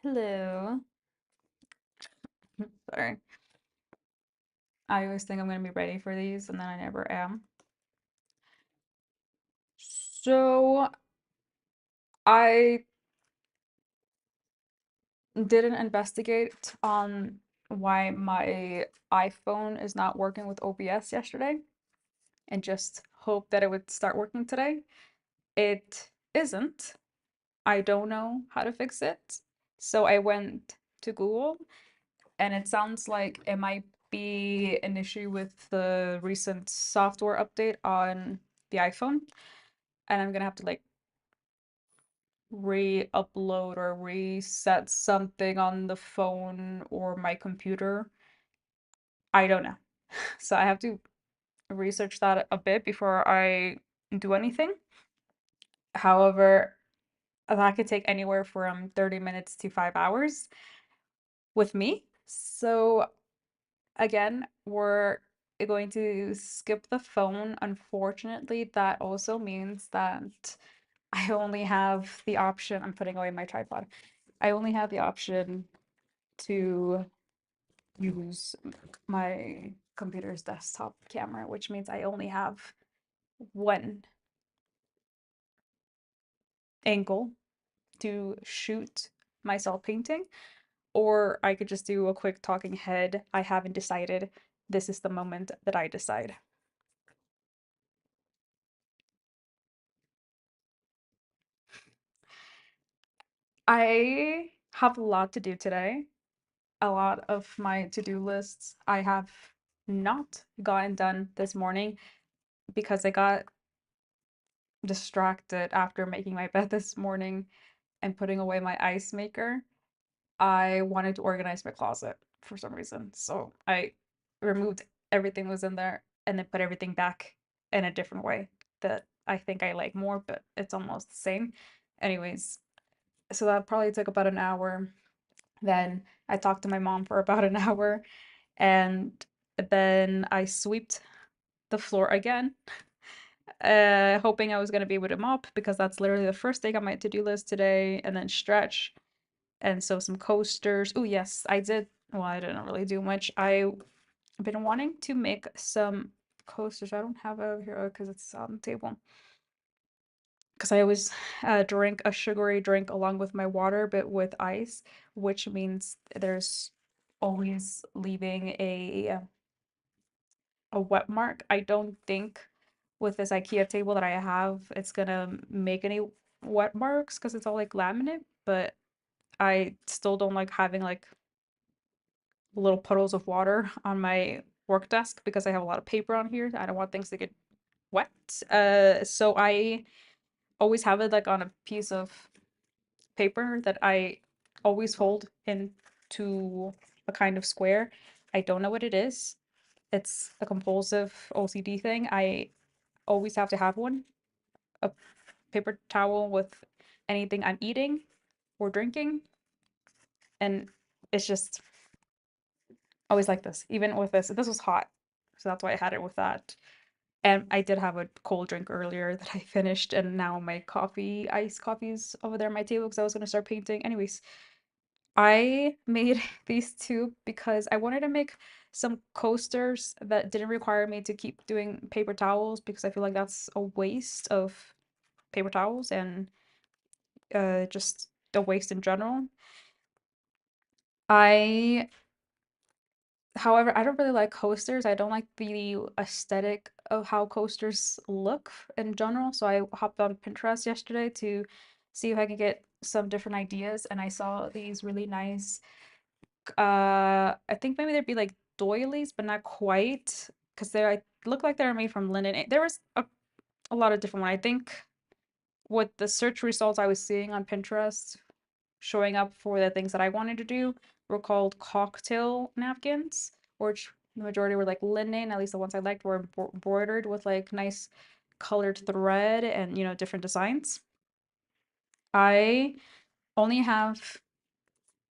Hello. Sorry. I always think I'm gonna be ready for these and then I never am. So I didn't investigate on why my iPhone is not working with OBS yesterday and just hope that it would start working today. It isn't. I don't know how to fix it. So I went to Google and it sounds like it might be an issue with the recent software update on the iPhone. And I'm gonna have to like re-upload or reset something on the phone or my computer. I don't know. So I have to research that a bit before I do anything. However, that could take anywhere from 30 minutes to 5 hours with me. So again, we're going to skip the phone. Unfortunately, that also means that I only have the option, I'm putting away my tripod. I only have the option to use my computer's desktop camera, which means I only have one angle to shoot myself painting, or I could just do a quick talking head. I haven't decided. This is the moment that I decide. I have a lot to do today. A lot of my to-do lists I have not gotten done this morning because I got distracted after making my bed this morning and putting away my ice maker. I wanted to organize my closet for some reason. So I removed everything that was in there and then put everything back in a different way that I think I like more, but it's almost the same. Anyways, so that probably took about an hour. Then I talked to my mom for about an hour and then I swept the floor again, hoping I was going to be able to mop because that's literally the first thing on my to-do list today, and then stretch and so some coasters. Oh, yes, I did. Well, I didn't really do much. I've been wanting to make some coasters. I don't have it over here because it's on the table. Because I always drink a sugary drink along with my water, but with ice, which means there's always leaving a wet mark. I don't think with this IKEA table that I have, it's gonna make any wet marks because it's all like laminate, but I still don't like having like little puddles of water on my work desk because I have a lot of paper on here. I don't want things to get wet. So I always have it like on a piece of paper that I always fold into a kind of square. I don't know what it is. It's a compulsive OCD thing. I always have to have one, a paper towel with anything I'm eating or drinking, and it's just always like this. Even with this was hot, so that's why I had it with that. And I did have a cold drink earlier that I finished, and now my coffee, iced coffee's over there on my table because I was gonna start painting. Anyways, I made these two because I wanted to make some coasters that didn't require me to keep doing paper towels because I feel like that's a waste of paper towels and just a waste in general. I However, I don't really like coasters. I don't like the aesthetic of how coasters look in general. So I hopped on Pinterest yesterday to see if I could get some different ideas, and I saw these really nice I think maybe they'd be like doilies, but not quite, because they look like they're made from linen. There was a lot of different ones. I think with the search results I was seeing on Pinterest showing up for the things that I wanted to do were called cocktail napkins, which the majority were like linen. At least the ones I liked were embroidered with like nice colored thread and different designs. I only have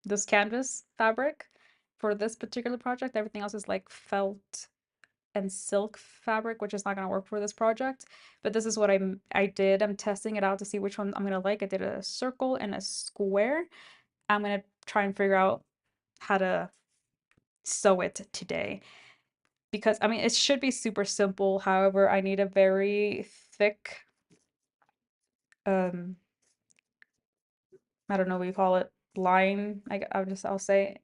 this canvas fabric for this particular project. Everything else is like felt and silk fabric, which is not going to work for this project. But this is what I did. I'm testing it out to see which one I'm going to like. I did a circle and a square. I'm gonna try and figure out how to sew it today. Because I mean, it should be super simple. However, I need a very thick, um, I don't know what you call it, line. I'll say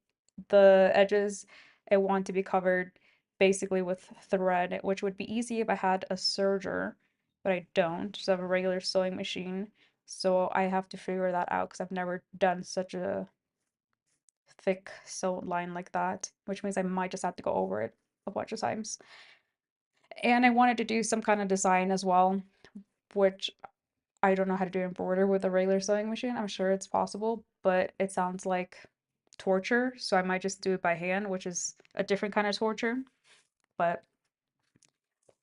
the edges I want to be covered basically with thread, which would be easy if I had a serger, but I don't. Just have a regular sewing machine. So I have to figure that out because I've never done such a thick sew line like that, which means I might just have to go over it a bunch of times. And I wanted to do some kind of design as well, which I don't know how to do embroider with a regular sewing machine. I'm sure it's possible, but it sounds like torture, so I might just do it by hand, which is a different kind of torture, but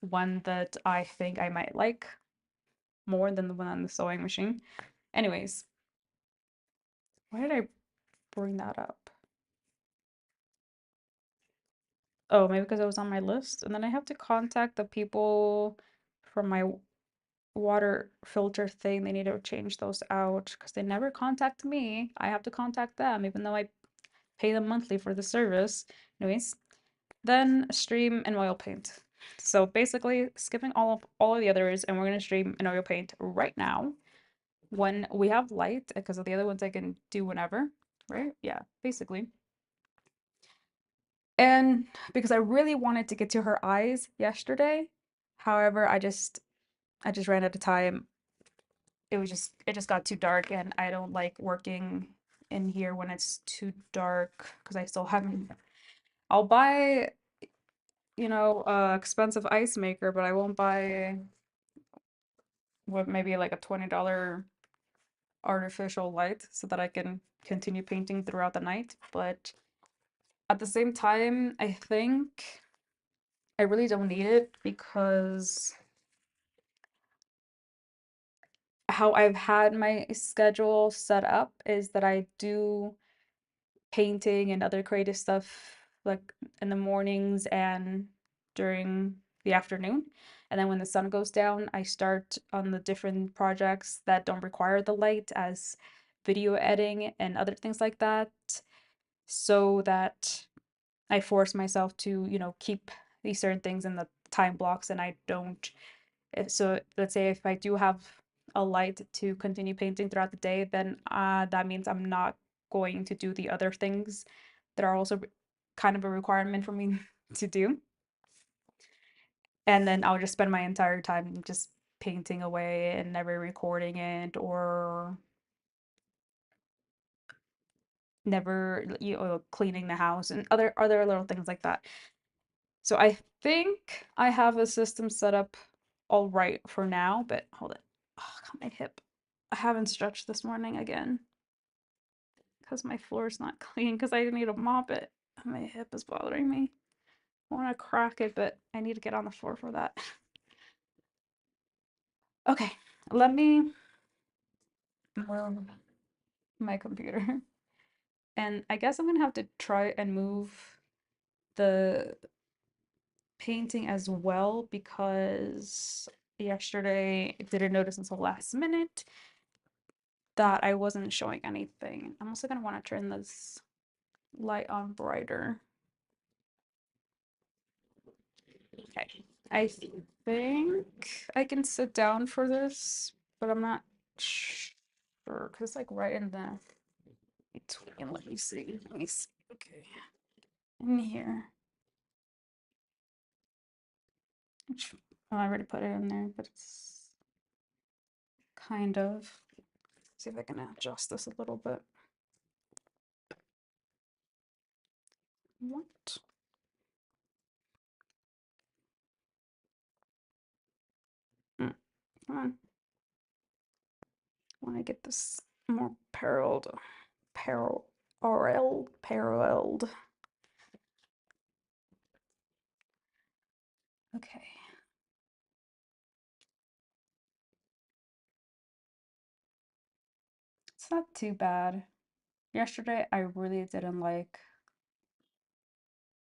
one that I think I might like more than the one on the sewing machine. Anyways, why did I bring that up? Oh, maybe because it was on my list, and then I have to contact the people from my water filter thing. They need to change those out because they never contact me. I have to contact them, even though I pay them monthly for the service. Anyways, then stream and oil paint. So basically, skipping all of the others, and we're gonna stream and oil paint right now when we have light, because of the other ones I can do whenever, right? Yeah, basically. And because I really wanted to get to her eyes yesterday, however, I just ran out of time. It just got too dark, and I don't like working in here when it's too dark because I still haven't. I'll buy, expensive ice maker, but I won't buy what maybe like a $20 artificial light so that I can continue painting throughout the night. But at the same time, I think I really don't need it because how I've had my schedule set up is that I do painting and other creative stuff like in the mornings and during the afternoon. And then when the sun goes down, I start on the different projects that don't require the light, as video editing and other things like that, so that I force myself to, keep these certain things in the time blocks and I don't. So let's say if I do have a light to continue painting throughout the day, then that means I'm not going to do the other things that are also kind of a requirement for me to do. And then I'll just spend my entire time just painting away and never recording it or never cleaning the house and other little things like that. So I think I have a system set up all right for now, but hold it. Oh, got my hip. I haven't stretched this morning again because my floor is not clean because I need to mop it. My hip is bothering me. I want to crack it, but I need to get on the floor for that. Okay, let me move my computer. And I guess I'm gonna have to try and move the painting as well because yesterday I didn't notice until last minute that I wasn't showing anything. I'm also gonna want to turn this light on brighter. Okay. I think I can sit down for this, but I'm not sure because it's like right in the between. Let me see. Let me see. Okay. In here. Oh, I already put it in there, but it's kind of. See if I can adjust this a little bit. What? Come on. I want to get this more paralleled. Paralleled. Okay. It's not too bad. Yesterday, I really didn't like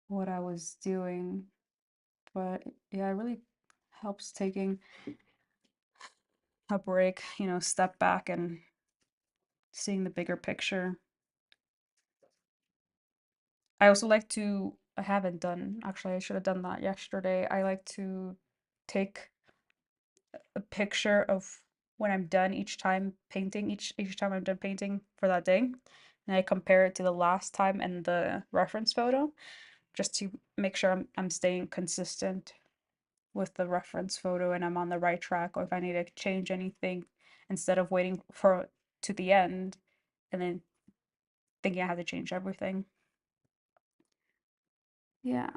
what I was doing, but yeah, it really helps taking a break, step back and seeing the bigger picture. I also like to, I haven't done, actually, I should have done that yesterday. I like to take a picture of when I'm done each time painting, each time I'm done painting for that day. And I compare it to the last time and the reference photo just to make sure I'm staying consistent with the reference photo and I'm on the right track, or if I need to change anything instead of waiting for to the end and then thinking I have to change everything. Yeah.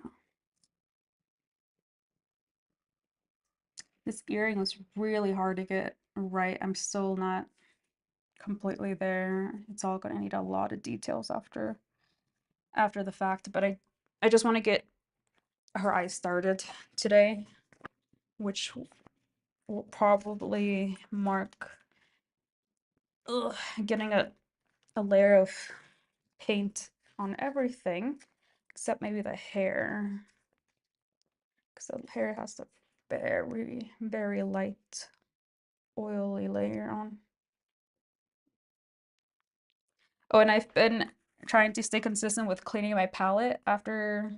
This earring was really hard to get right. I'm still not completely there. It's all gonna need a lot of details after the fact, but I just want to get her eyes started today, which will probably mark ugh, getting a layer of paint on everything except maybe the hair, because the hair has a very, very light, oily layer on. Oh, and I've been trying to stay consistent with cleaning my palette after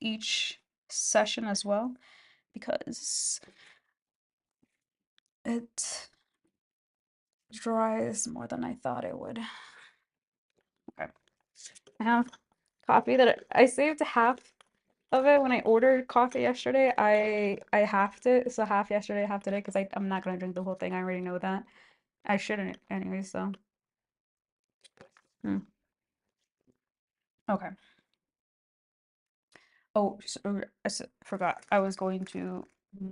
each session as well, because it dries more than I thought it would. Okay. I have coffee that I saved half of it when I ordered coffee yesterday. I halved it, so half yesterday, half today, because I'm not gonna drink the whole thing. I already know that. I shouldn't anyway, so. Hmm. Okay. Oh, forgot. I was going to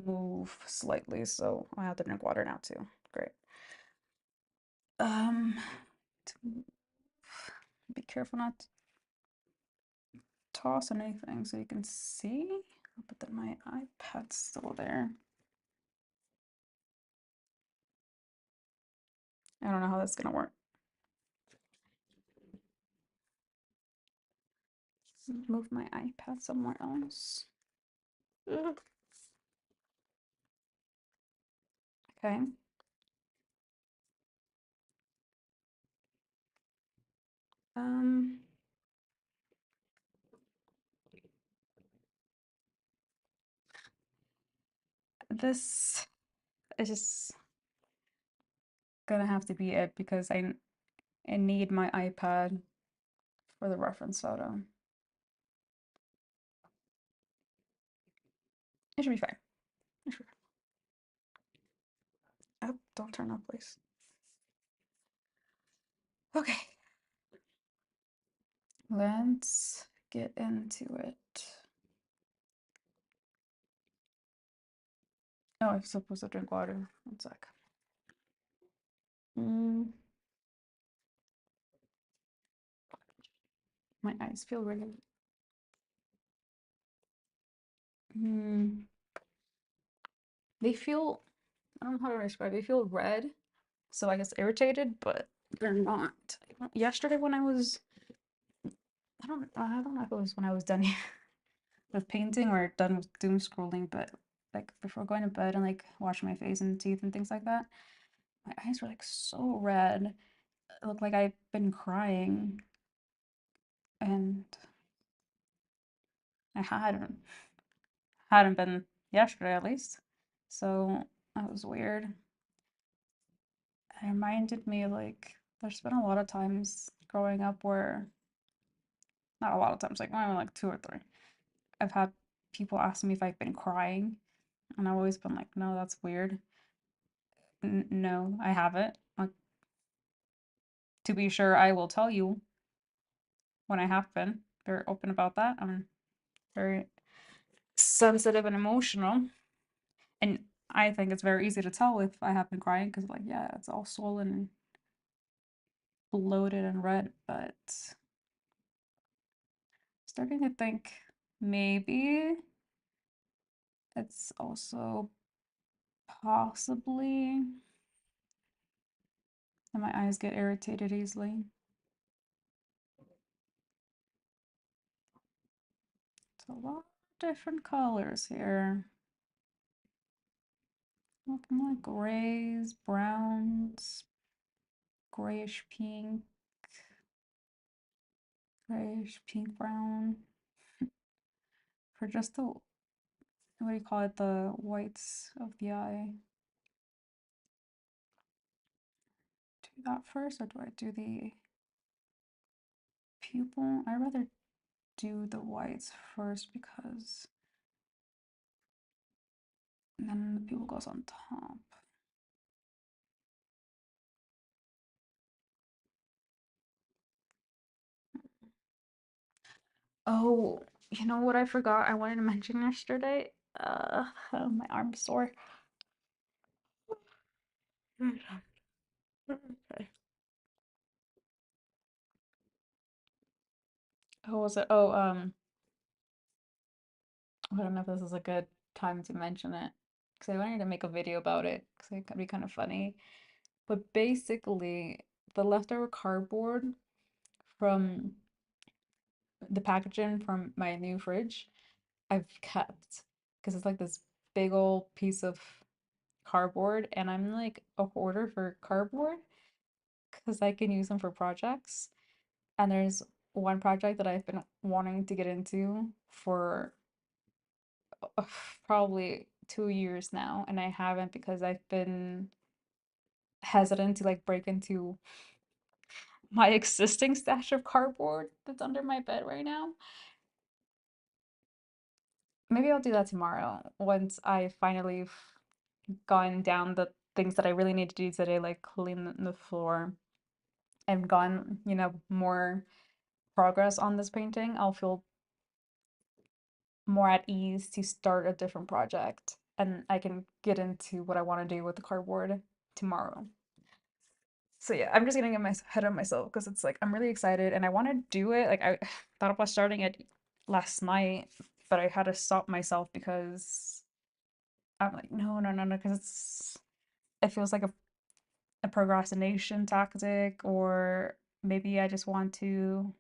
move slightly, so I have to drink water now too. Great. Um, to be careful not to toss anything so you can see. But then my iPad's still there. I don't know how that's gonna work. Move my iPad somewhere else. Ugh. Okay. Um, this is just gonna have to be it because I need my iPad for the reference photo. It should be fine. It should be fine. Oh, don't turn off, please. Okay, let's get into it. Oh, I'm supposed to drink water. One sec. Mm, my eyes feel really. Mm, they feel. I don't know how to describe. They feel red, so I guess irritated, but they're not. Yesterday when I was, I don't know if it was when I was done with painting or done with doom scrolling, but like before going to bed and like washing my face and teeth and things like that, my eyes were like so red. It looked like I'd been crying, and I hadn't been yesterday at least. So that was weird. It reminded me like there's been a lot of times growing up where not a lot of times, like maybe like two or three. I've had people ask me if I've been crying, and I've always been like, no, that's weird. No, I haven't. Like, to be sure, I will tell you when I have been. Very open about that. I'm very sensitive and emotional. And I think it's very easy to tell if I have been crying because, like, yeah, it's all swollen and bloated and red. But starting to think maybe it's also possibly that my eyes get irritated easily. It's a lot of different colors here. Looking like grays, browns, grayish pink, grayish pink brown for just the, what do you call it, the whites of the eye. Do that first, or do I do the pupil? I'd rather do the whites first because then the pupil goes on top. Oh, you know what I forgot I wanted to mention yesterday? Oh, my arm's sore. Okay. What was it? Oh, I don't know if this is a good time to mention it because I wanted to make a video about it because it could be kind of funny. But basically, the leftover cardboard from the packaging from my new fridge, I've kept because it's like this big old piece of cardboard, and I'm like a hoarder for cardboard because I can use them for projects. And there's one project that I've been wanting to get into for uh, probably 2 years now, and I haven't because I've been hesitant to like break into my existing stash of cardboard that's under my bed right now. Maybe I'll do that tomorrow once I finally gone down the things that I really need to do today, like clean the floor and gone, more progress on this painting. I'll feel more at ease to start a different project and I can get into what I want to do with the cardboard tomorrow. So yeah, I'm just getting in my head of myself because it's like I'm really excited and I want to do it. Like I thought about starting it last night, but I had to stop myself because I'm like, no, no, no, no, because it feels like a procrastination tactic, or maybe I just want to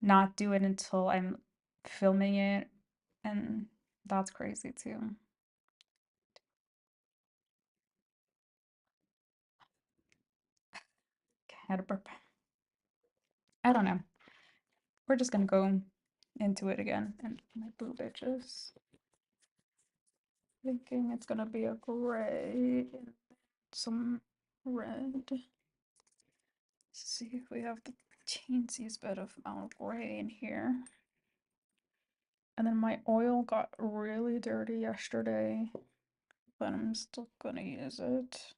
not do it until I'm filming it, and that's crazy too. Okay, I had a burp. I don't know. We're just gonna go into it again, and my boob itches. Thinking it's gonna be a gray and some red. Let's see if we have the teensiest bit of amount of gray in here. And then my oil got really dirty yesterday, but I'm still gonna use it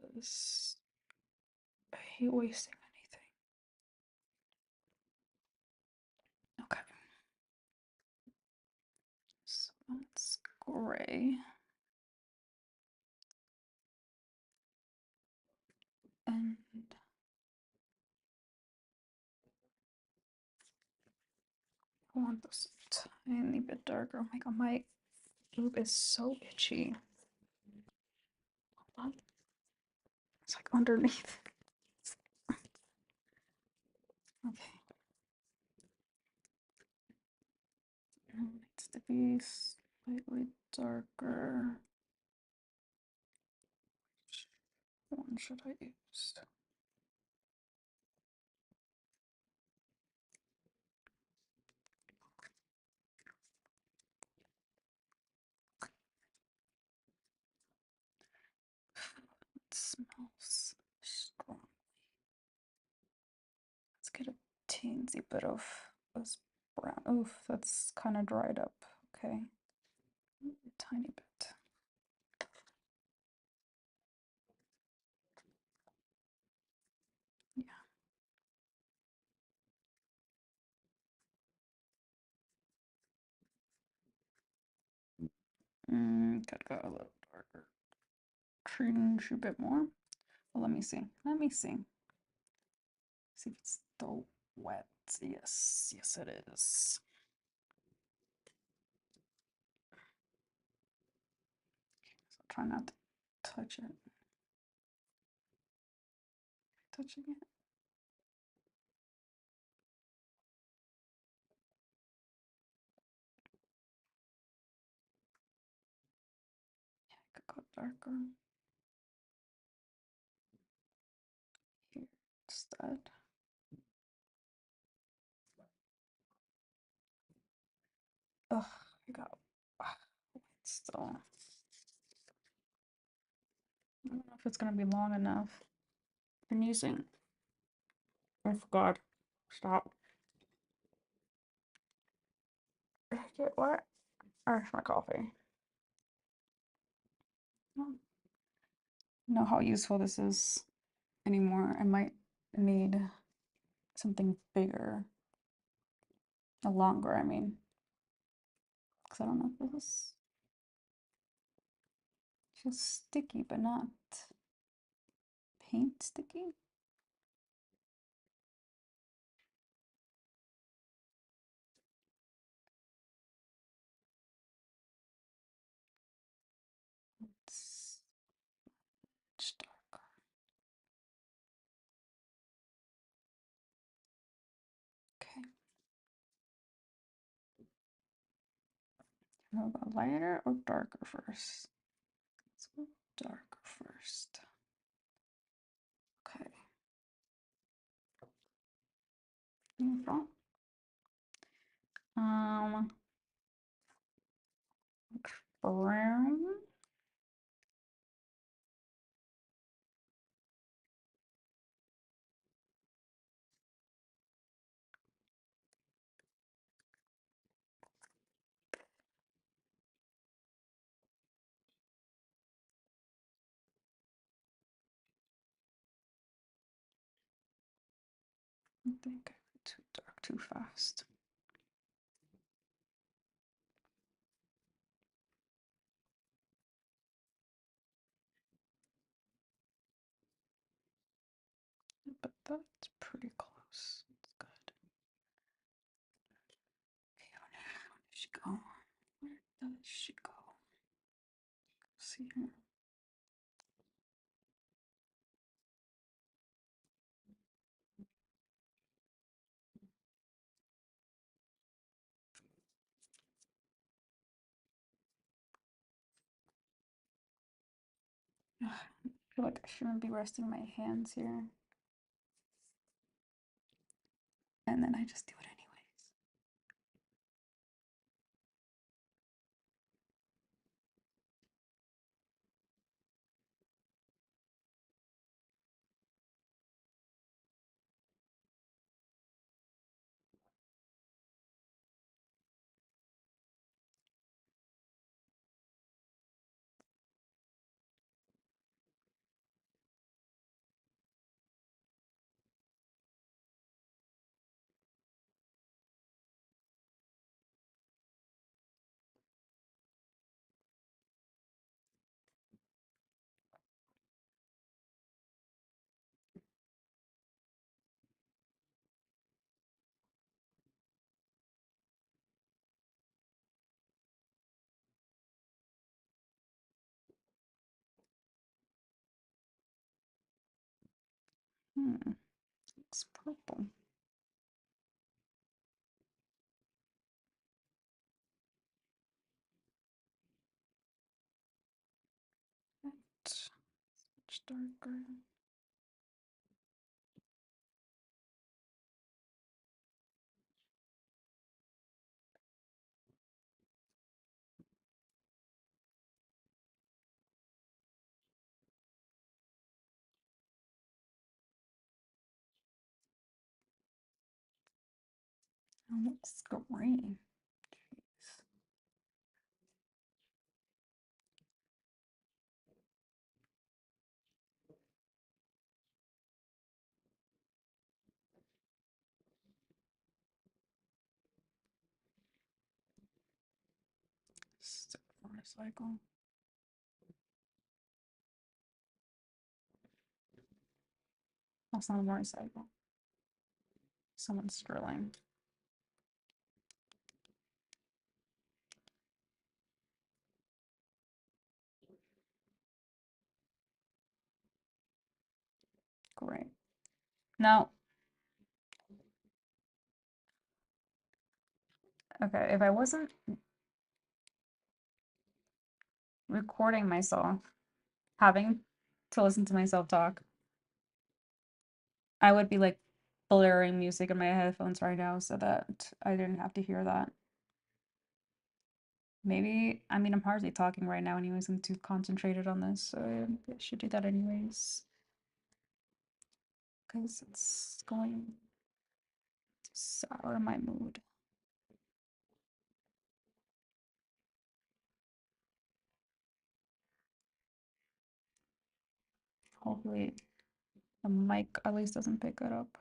because I hate wasting anything. Okay, so that's gray. And I want this a tiny bit darker. Oh my god, my boob is so itchy. Hold on. It's like underneath. Okay. It needs to be slightly darker. Which one should I use? It smells strong. Let's get a teensy bit of this brown. Oof, that's kind of dried up. Okay. A tiny bit. Yeah. Could go a little darker. Cringe a bit more. Well, let me see. Let me see. See if it's still wet. Yes, yes it is. So try not to touch it. Touching it. Yeah, I could go darker. Here instead. Ugh, I got still. I don't know if it's gonna be long enough. Been using. I forgot. Stop. Get what? Or my coffee. I don't know how useful this is anymore. I might need something bigger, longer. I mean, because I don't know if this is feels sticky, but not paint sticky. It's darker. Okay. How about lighter or darker first? Let's go darker first. Okay. In front. Brown. I think I went too dark too fast. But that's pretty close. It's good. Okay, where did she go? Where does she go? See here. I feel like I shouldn't be resting my hands here. And then I just do it anyways. Looks purple. It's much darker. It looks green. Jeez. Stick motorcycle. That's not a motorcycle. Someone's drilling. Great. Now, okay, if I wasn't recording myself, having to listen to myself talk, I would be like blaring music in my headphones right now so that I didn't have to hear that. Maybe, I mean, I'm hardly talking right now anyways. I'm too concentrated on this, so I should do that anyways. Because it's going to sour my mood. Hopefully the mic at least doesn't pick it up.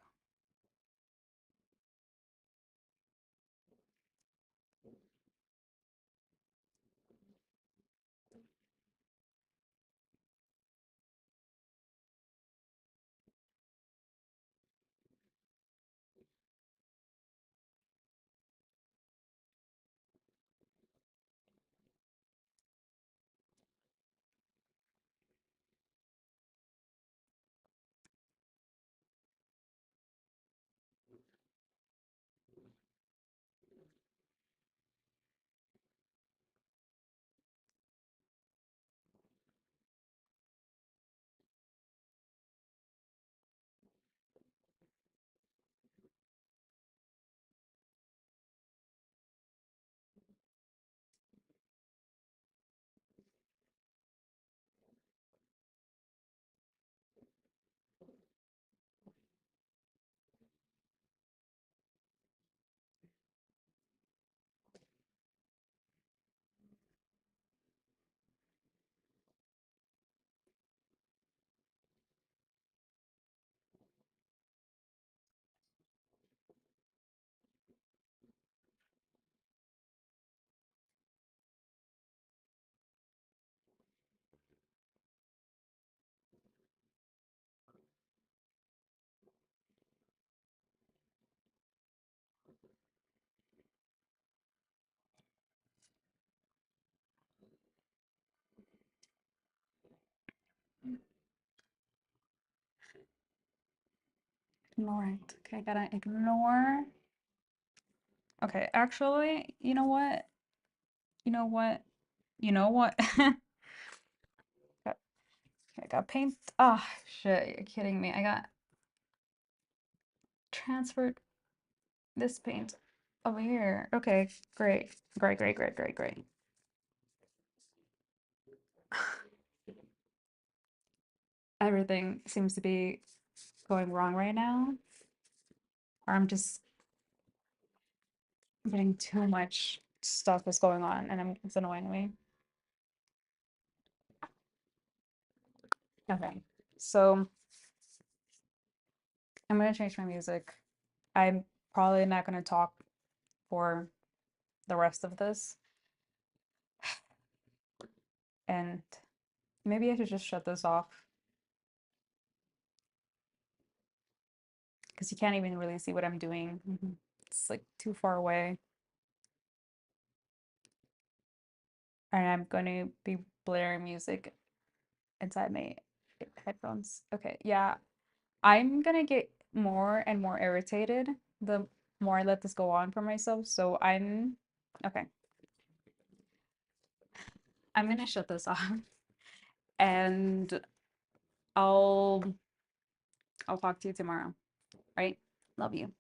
Ignore it. Okay, gotta ignore. Okay, actually, you know what? You know what? You know what? Got, I got paint. Oh, shit, you're kidding me. I got transferred this paint over here. Okay, great. Great, great, great, great, great. Everything seems to be going wrong right now. Or I'm just getting too much stuff is going on and it's annoying me. Okay, so I'm gonna change my music. I'm probably not gonna talk for the rest of this, and maybe I should just shut this off because you can't even really see what I'm doing. It's like too far away, and I'm going to be blaring music inside my headphones. Okay, yeah, I'm gonna get more and more irritated the more I let this go on for myself. So I'm okay. I'm gonna shut this off and I'll I'll talk to you tomorrow. Right? Love you.